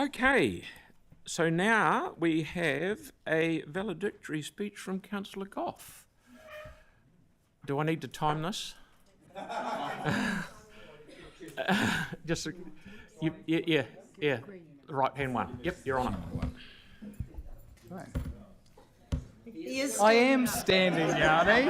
Okay, so now we have a valedictory speech from Councillor Gough. Do I need to time this? Yeah. The right hand one. Yep, you're on it. Right. I am standing, Yanni.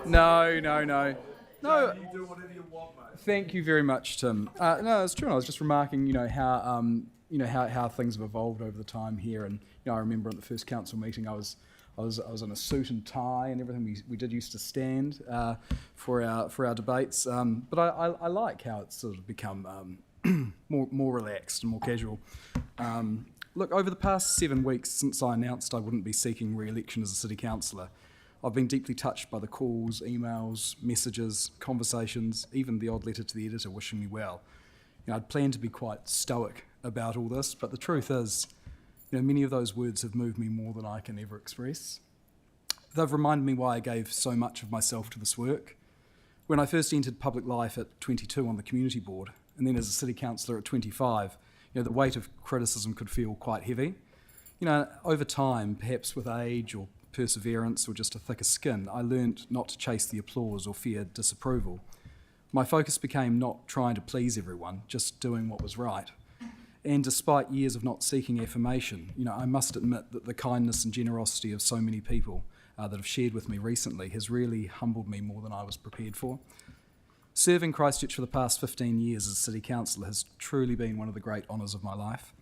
No. You do whatever you want, mate. Thank you very much, Tim. No, it's true. I was just remarking, how things have evolved over the time here, and I remember at the first council meeting, I was in a suit and tie and everything. We did used to stand for our debates, but I like how it's sort of become more relaxed and more casual. Look, over the past 7 weeks since I announced I wouldn't be seeking re-election as a city councillor, I've been deeply touched by the calls, emails, messages, conversations, even the odd letter to the editor wishing me well. I'd planned to be quite stoic about all this, but the truth is, many of those words have moved me more than I can ever express. They've reminded me why I gave so much of myself to this work. When I first entered public life at 22 on the community board, and then as a city councillor at 25, the weight of criticism could feel quite heavy. Over time, perhaps with age or perseverance or just a thicker skin, I learnt not to chase the applause or fear disapproval. My focus became not trying to please everyone, just doing what was right. And despite years of not seeking affirmation, I must admit that the kindness and generosity of so many people that have shared with me recently has really humbled me more than I was prepared for. Serving Christchurch for the past 15 years as City Councillor has truly been one of the great honours of my life.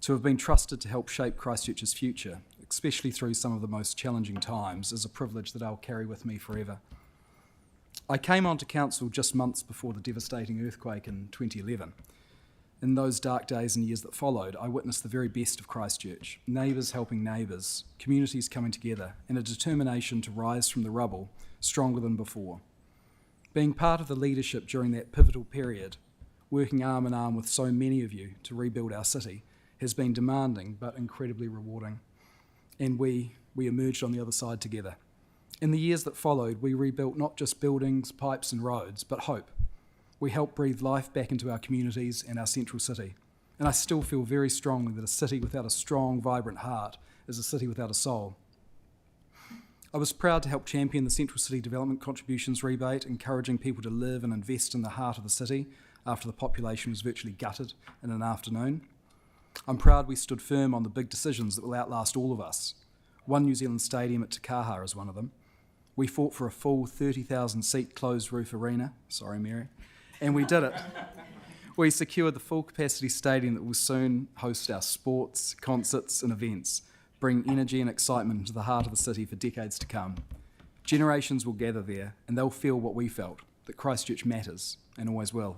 To have been trusted to help shape Christchurch's future, especially through some of the most challenging times, is a privilege that I'll carry with me forever. I came onto council just months before the devastating earthquake in 2011. In those dark days and years that followed, I witnessed the very best of Christchurch, neighbours helping neighbours, communities coming together, and a determination to rise from the rubble stronger than before. Being part of the leadership during that pivotal period, working arm in arm with so many of you to rebuild our city, has been demanding but incredibly rewarding. And we emerged on the other side together. In the years that followed, we rebuilt not just buildings, pipes and roads, but hope. We helped breathe life back into our communities and our central city. And I still feel very strongly that a city without a strong, vibrant heart is a city without a soul. I was proud to help champion the Central City Development Contributions Rebate, encouraging people to live and invest in the heart of the city after the population was virtually gutted in an afternoon. I'm proud we stood firm on the big decisions that will outlast all of us. One New Zealand Stadium at Te Kaha is one of them. We fought for a full 30,000 seat closed roof arena. Sorry, Mary. And we did it. We secured the full capacity stadium that will soon host our sports, concerts and events, bring energy and excitement into the heart of the city for decades to come. Generations will gather there and they'll feel what we felt, that Christchurch matters and always will.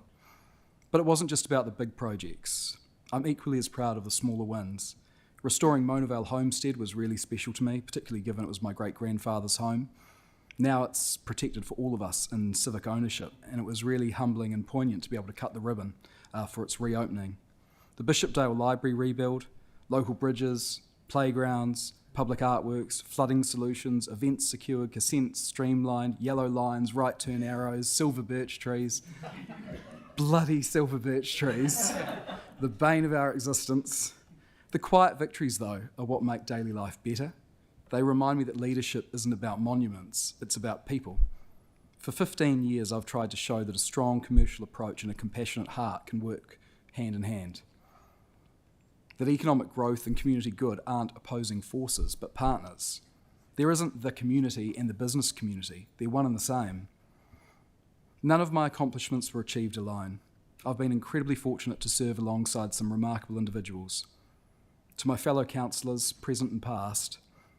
But it wasn't just about the big projects. I'm equally as proud of the smaller wins. Restoring Mona Vale Homestead was really special to me, particularly given it was my great-grandfather's home. Now it's protected for all of us in civic ownership, and it was really humbling and poignant to be able to cut the ribbon for its reopening. The Bishopdale Library rebuild, local bridges, playgrounds, public artworks, flooding solutions, events secured, consents streamlined, yellow lines, right turn arrows, silver birch trees. Bloody silver birch trees, the bane of our existence. The quiet victories, though, are what make daily life better. They remind me that leadership isn't about monuments, it's about people. For 15 years, I've tried to show that a strong commercial approach and a compassionate heart can work hand in hand. That economic growth and community good aren't opposing forces, but partners. There isn't the community and the business community, they're one and the same. None of my accomplishments were achieved alone. I've been incredibly fortunate to serve alongside some remarkable individuals. To my fellow councillors, present and past,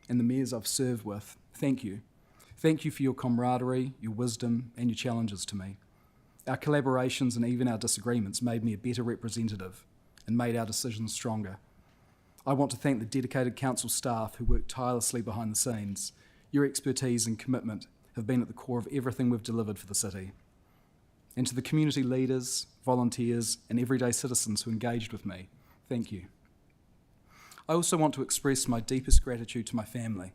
and the mayors I've served with, thank you. Thank you for your camaraderie, your wisdom, and your challenges to me. Our collaborations and even our disagreements made me a better representative and made our decisions stronger. I want to thank the dedicated council staff who work tirelessly behind the scenes. Your expertise and commitment have been at the core of everything we've delivered for the city. And to the community leaders, volunteers, and everyday citizens who engaged with me, thank you. I also want to express my deepest gratitude to my family.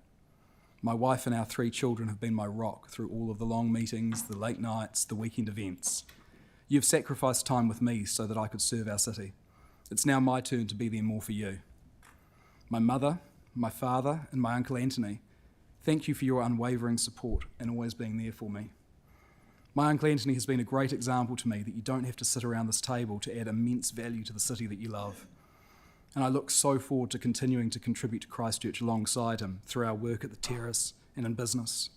My wife and our 3 children have been my rock through all of the long meetings, the late nights, the weekend events. You've sacrificed time with me so that I could serve our city. It's now my turn to be there more for you. My mother, my father, and my Uncle Anthony, thank you for your unwavering support and always being there for me. My Uncle Anthony has been a great example to me that you don't have to sit around this table to add immense value to the city that you love. And I look so forward to continuing to contribute to Christchurch alongside him through our work at the Terrace and in business.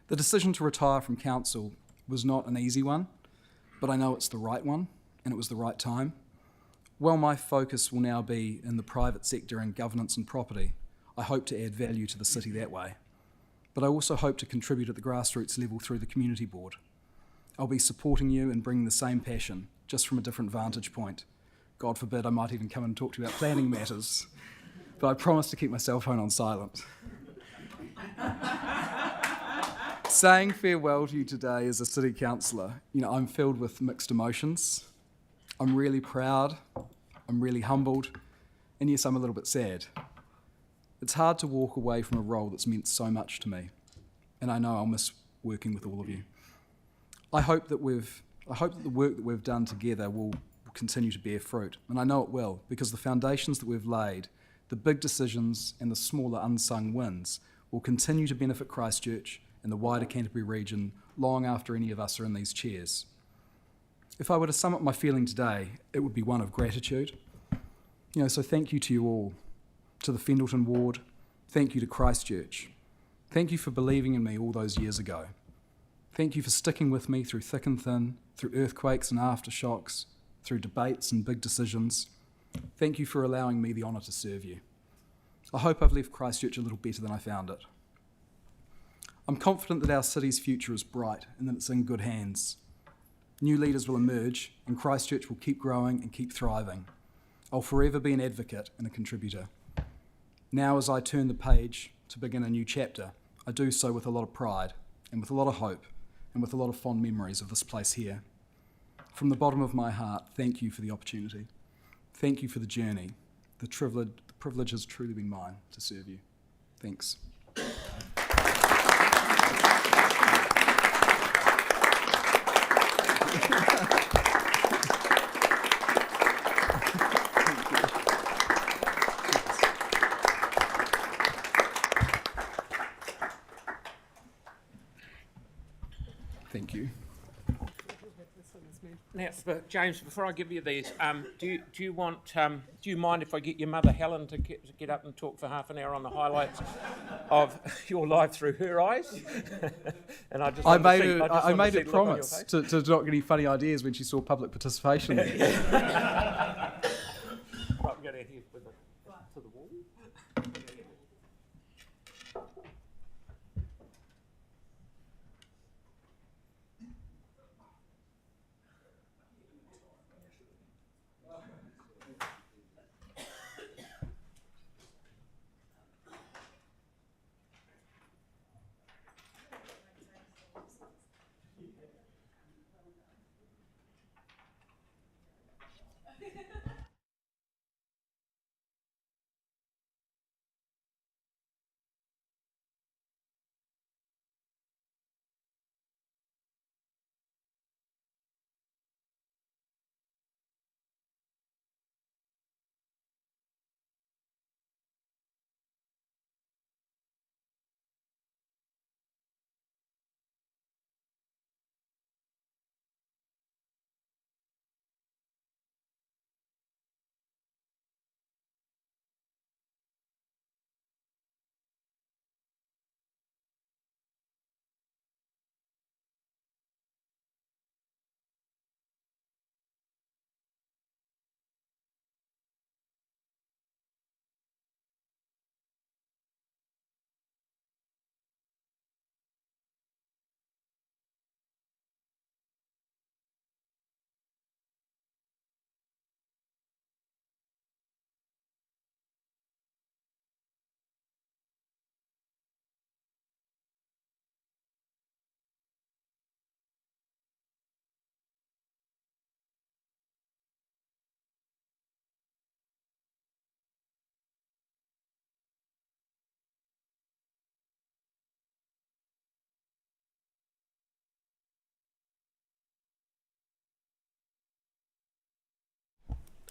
The decision to retire from council was not an easy one, but I know it's the right one, and it was the right time. While my focus will now be in the private sector and governance and property, I hope to add value to the city that way. But I also hope to contribute at the grassroots level through the community board. I'll be supporting you and bringing the same passion, just from a different vantage point. God forbid I might even come and talk to you about planning matters, but I promise to keep my cell phone on silent. Saying farewell to you today as a city councillor, I'm filled with mixed emotions. I'm really proud, I'm really humbled, and yes, I'm a little bit sad. It's hard to walk away from a role that's meant so much to me, and I know I'll miss working with all of you. I hope that the work that we've done together will continue to bear fruit, and I know it will, because the foundations that we've laid, the big decisions and the smaller unsung wins, will continue to benefit Christchurch and the wider Canterbury region long after any of us are in these chairs. If I were to sum up my feeling today, it would be one of gratitude. So thank you to you all, to the Fendleton ward, thank you to Christchurch. Thank you for believing in me all those years ago. Thank you for sticking with me through thick and thin, through earthquakes and aftershocks, through debates and big decisions. Thank you for allowing me the honour to serve you. I hope I've left Christchurch a little better than I found it. I'm confident that our city's future is bright and that it's in good hands. New leaders will emerge and Christchurch will keep growing and keep thriving. I'll forever be an advocate and a contributor. Now, as I turn the page to begin a new chapter, I do so with a lot of pride and with a lot of hope and with a lot of fond memories of this place here. From the bottom of my heart, thank you for the opportunity. Thank you for the journey. The privilege has truly been mine to serve you. Thanks. Thank you. Now, James, before I give you these, do you mind if I get your mother Helen to get up and talk for half an hour on the highlights of your life through her eyes? And I made a promise to not get any funny ideas when she saw public participation. Right, we'll go down here to the wall.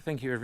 Thank you, everyone.